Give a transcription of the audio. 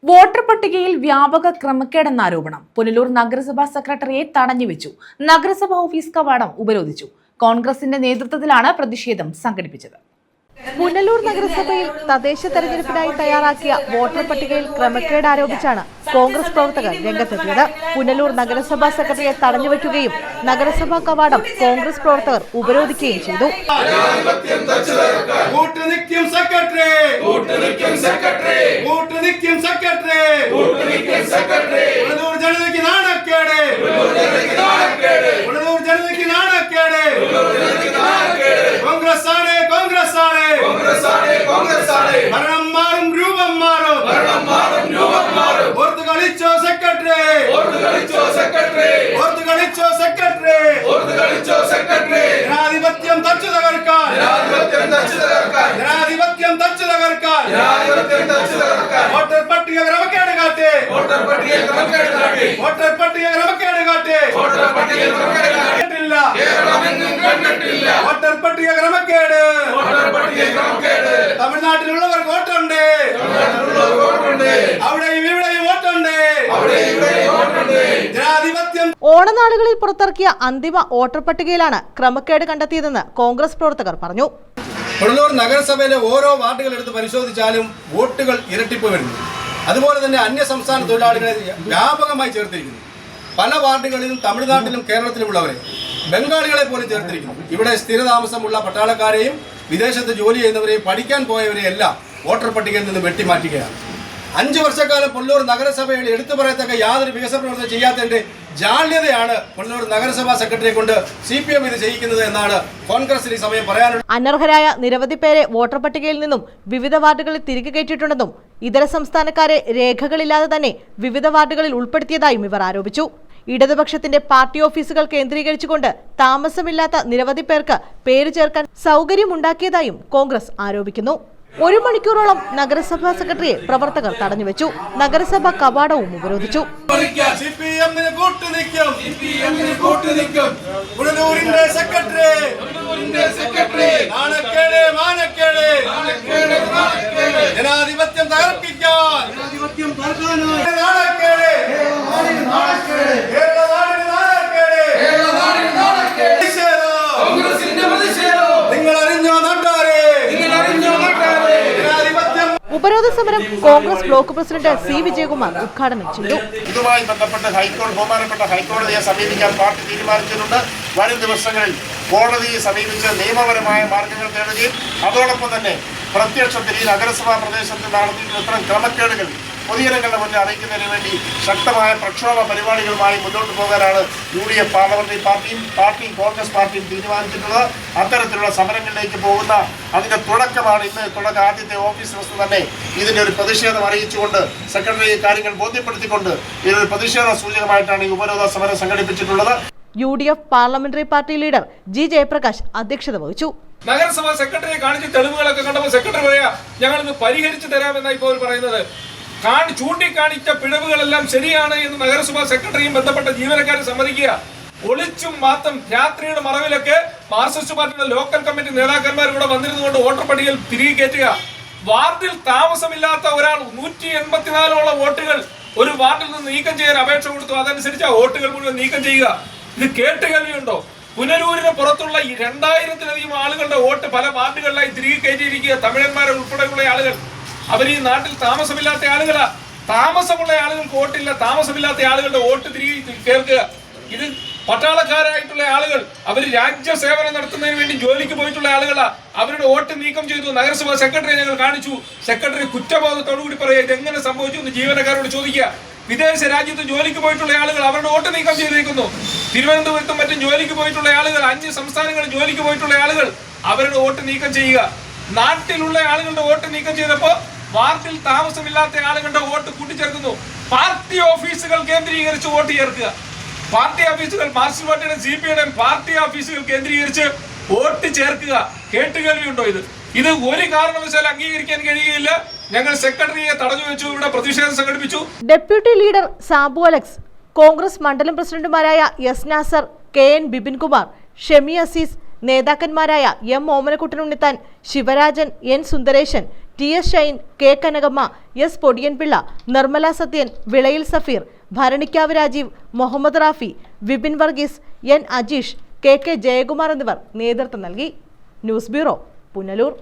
Voter പട്ടികയിൽ വ്യാപക ക്രമക്കേടെന്ന ആരോപണം. പുനലൂർ നഗരസഭാ സെക്രട്ടറിയെ തടഞ്ഞുവെച്ചു. നഗരസഭാ ഓഫീസ് കവാടം ഉപരോധിച്ചു. കോൺഗ്രസിന്റെ നേതൃത്വത്തിലാണ് പ്രതിഷേധം സംഘടിപ്പിച്ചത്. പുനലൂർ നഗരസഭയിൽ തദ്ദേശ തെരഞ്ഞെടുപ്പിനായി തയ്യാറാക്കിയ വോട്ടർ പട്ടികയിൽ ക്രമക്കേട് ആരോപിച്ചാണ് കോൺഗ്രസ് പ്രവർത്തകർ രംഗത്തെത്തിയത്. പുനലൂർ നഗരസഭാ സെക്രട്ടറിയെ തടഞ്ഞുവെക്കുകയും നഗരസഭാ കവാടം കോൺഗ്രസ് പ്രവർത്തകർ ഉപരോധിക്കുകയും ചെയ്തു. തമിഴ്നാട്ടിലുള്ളവർക്ക് വോട്ടുണ്ട്, അവിടെയും ഇവിടെയും വോട്ടുണ്ട്. ഓണനാളുകളിൽ പുറത്തിറക്കിയ അന്തിമ വോട്ടർ പട്ടികയിലാണ് ക്രമക്കേട് കണ്ടെത്തിയതെന്ന് കോൺഗ്രസ് പ്രവർത്തകർ പറഞ്ഞു. പുനലൂർ നഗരസഭയിലെ ഓരോ വാർഡുകൾ എടുത്ത് പരിശോധിച്ചാലും വോട്ടുകൾ ഇരട്ടിപ്പ് വരുന്നു. അതുപോലെ തന്നെ അന്യ സംസ്ഥാന തൊഴിലാളികളെ വ്യാപകമായി ചേർത്തിരിക്കുന്നു. പല വാർഡുകളിലും തമിഴ്നാട്ടിലും കേരളത്തിലുമുള്ളവരെ, ബംഗാളികളെ പോലും ചേർത്തിരിക്കുന്നു. ഇവിടെ സ്ഥിരതാമസമുള്ള പട്ടാളക്കാരെയും വിദേശത്ത് ജോലി ചെയ്യുന്നവരെയും പഠിക്കാൻ പോയവരെയെല്ലാം വോട്ടർ പട്ടികയിൽ നിന്ന് വെട്ടിമാറ്റുകയാണ്. 5 വർഷക്കാലം പുനലൂർ നഗരസഭയിൽ എടുത്തു പറയത്തക്ക യാതൊരു വികസന പ്രവർത്തനം ചെയ്യാത്തതിന്റെ ജാള്യതയാണ് പുനലൂർ നഗരസഭാ സെക്രട്ടറിയെ കൊണ്ട് CPM ഇത് ചെയ്യിക്കുന്നത് എന്നാണ് കോൺഗ്രസിന് ഈ സമയം പറയാനുള്ളത്. അനർഹരായ നിരവധി പേരെ വോട്ടർ പട്ടികയിൽ നിന്നും വിവിധ വാർഡുകളിൽ തിരികെ കയറ്റിയിട്ടുണ്ടെന്നും ഇതര സംസ്ഥാനക്കാരെ രേഖകളില്ലാതെ തന്നെ വിവിധ വാർഡുകളിൽ ഉൾപ്പെടുത്തിയതായും ഇവർ ആരോപിച്ചു. ഇടതുപക്ഷത്തിന്റെ പാർട്ടി ഓഫീസുകൾ കേന്ദ്രീകരിച്ചുകൊണ്ട് താമസമില്ലാത്ത നിരവധി പേർക്ക് പേര് ചേർക്കാൻ സൗകര്യമുണ്ടാക്കിയതായും കോൺഗ്രസ് ആരോപിക്കുന്നു. 1 മണിക്കൂറോളം നഗരസഭാ സെക്രട്ടറിയെ പ്രവർത്തകർ തടഞ്ഞുവെച്ചു. നഗരസഭാ കവാടവും ഉപരോധിച്ചു. ജനാധിപത്യം തകർപ്പിക്കാൻ ഉപരോധ സമരം Congress block president C. Vijayakumar ഉദ്ഘാടനം ചെയ്തു. ഇതുമായി ബന്ധപ്പെട്ട് ബഹുമാനപ്പെട്ട ഹൈക്കോടതിയെ സമീപിക്കാൻ പാർട്ടി തീരുമാനിച്ചിട്ടുണ്ട്. വരും ദിവസങ്ങളിൽ കോടതിയെ സമീപിച്ച് നിയമപരമായ മാർഗങ്ങൾ തേടുകയും അതോടൊപ്പം തന്നെ പ്രത്യക്ഷത്തിൽ ഈ നഗരസഭാ പ്രദേശത്ത് നടത്തിയിട്ടുള്ള ഇത്തരം ക്രമക്കേടുകൾ പൊതുജനങ്ങളുടെ മുന്നിൽ അറിയിക്കുന്നതിന് വേണ്ടി ശക്തമായ പ്രക്ഷോഭ പരിപാടികളുമായി മുന്നോട്ട് പോകാനാണ് UDF പാർലമെന്ററി പാർട്ടിയും കോൺഗ്രസ് പാർട്ടിയും തീരുമാനിച്ചിട്ടുള്ളത്. അത്തരത്തിലുള്ള സമരങ്ങളിലേക്ക് പോകുന്ന അതിന്റെ തുടക്കമാണ് ഇന്ന് ആദ്യത്തെ ഓഫീസ് ദിവസം തന്നെ ഇതിന്റെ ഒരു പ്രതിഷേധം അറിയിച്ചുകൊണ്ട് സെക്രട്ടറി കാര്യങ്ങൾ ബോധ്യപ്പെടുത്തിക്കൊണ്ട് ഇതൊരു പ്രതിഷേധ സൂചകമായിട്ടാണ് ഈ ഉപരോധ സമരം സംഘടിപ്പിച്ചിട്ടുള്ളത്. UDF parliamentary party leader G. Jayaprakash അധ്യക്ഷത വഹിച്ചു. നഗരസഭാ സെക്രട്ടറിയെ കാണിച്ച് തെളിവുകളൊക്കെ കണ്ടപ്പോൾ സെക്രട്ടറി പറയാ ഞങ്ങളിന്ന് പരിഹരിച്ചു തരാമെന്നാണ് ഇപ്പോൾ പറയുന്നത്. ചൂണ്ടിക്കാണിച്ച പിഴവുകളെല്ലാം ശരിയാണ് എന്ന് നഗരസഭാ സെക്രട്ടറിയും ബന്ധപ്പെട്ട ജീവനക്കാരെ സമ്മതിക്കുക. ഒളിച്ചും മാത്രം രാത്രിയുടെ മറവിലൊക്കെ മാർക്സിസ്റ്റ് പാർട്ടിയുടെ ലോക്കൽ കമ്മിറ്റി നേതാക്കന്മാർ ഇവിടെ വന്നിരുന്നുകൊണ്ട് വോട്ടർ പട്ടികയിൽ തിരികെ കയറ്റുക. വാർഡിൽ താമസമില്ലാത്ത ഒരാൾ 184ഓളം വോട്ടുകൾ ഒരു വാർഡിൽ നിന്ന് നീക്കം ചെയ്യാൻ അപേക്ഷ കൊടുത്തു. അതനുസരിച്ച് ആ വോട്ടുകൾ മുഴുവൻ നീക്കം ചെയ്യുക. ഇത് കേട്ടുകേൾവിയുണ്ടോ? പുനലൂരിന് പുറത്തുള്ള 2000-ലധികം ആളുകളുടെ വോട്ട് പല വാർഡുകളിലായി തിരികെ കയറ്റിയിരിക്കുക. തമിഴന്മാരെ ഉൾപ്പെടെയുള്ള ആളുകൾ അവർ ഈ നാട്ടിൽ താമസമില്ലാത്ത ആളുകളാ. താമസമുള്ള ആളുകൾക്ക് വോട്ടില്ല. താമസമില്ലാത്ത ആളുകളുടെ വോട്ട് തിരികെ കേൾക്കുക. ഇത് പട്ടാളക്കാരായിട്ടുള്ള ആളുകൾ, അവർ രാജ്യ സേവനം നടത്തുന്നതിന് വേണ്ടി ജോലിക്ക് പോയിട്ടുള്ള ആളുകളാ. അവരുടെ വോട്ട് നീക്കം ചെയ്തു. നഗരസഭാ സെക്രട്ടറിയെ ഞങ്ങൾ കാണിച്ചു. സെക്രട്ടറി കുറ്റബോധത്തോടുകൂടി പറയുക ഇതെങ്ങനെ സംഭവിച്ചു എന്ന് ജീവനക്കാരോട് ചോദിക്കുക. വിദേശ രാജ്യത്ത് ജോലിക്ക് പോയിട്ടുള്ള ആളുകൾ അവരുടെ വോട്ട് നീക്കം ചെയ്തേക്കുന്നു. തിരുവനന്തപുരത്തും മറ്റും ജോലിക്ക് പോയിട്ടുള്ള ആളുകൾ, 5 സംസ്ഥാനങ്ങളിൽ ജോലിക്ക് പോയിട്ടുള്ള ആളുകൾ അവരുടെ വോട്ട് നീക്കം ചെയ്യുക. നാട്ടിലുള്ള ആളുകളുടെ വോട്ട് നീക്കം ചെയ്തപ്പോൾ വാർഡിൽ താമസമില്ലാത്ത ആളുകളുടെ വോട്ട് കൂട്ടിച്ചേർക്കുന്നു. പാർട്ടി ഓഫീസുകൾ കേന്ദ്രീകരിച്ച് വോട്ട് ചേർക്കുക. പാർട്ടി ഓഫീസുകൾ മാർക്സിസ്റ്റ് പാർട്ടിയുടെ CPM പാർട്ടി ഓഫീസുകൾ കേന്ദ്രീകരിച്ച് വോട്ട് ചേർക്കുക. കേട്ടുകേൾവിയുണ്ടോ? ഇത് ഒരു കാരണവശാലും അംഗീകരിക്കാൻ കഴിയുകയില്ല. ഞങ്ങൾ സെക്രട്ടറിയെ തടഞ്ഞു വെച്ചു. ഇവിടെ പ്രതിഷേധം സംഘടിപ്പിച്ചു. Deputy leader Sabu Alex, Congress മണ്ഡലം പ്രസിഡന്റുമാരായ S. Nasar, KN. Bipinkumar, Shemi Azeez, നേതാക്കന്മാരായ M. Omanakuttan Unnithan, Sivarajan, N. Sundaresan, TS Shine, K Kanakamma, S Podiyanpillai, Nirmala Sathyan, വിളയിൽ സഫീർ, ഭരണിക്കാവ് രാജീവ്, മുഹമ്മദ് റാഫി, വിപിൻ വർഗീസ്, N അജീഷ്, KK ജയകുമാർ എന്നിവർ നേതൃത്വം നൽകി. News bureau, Punalur.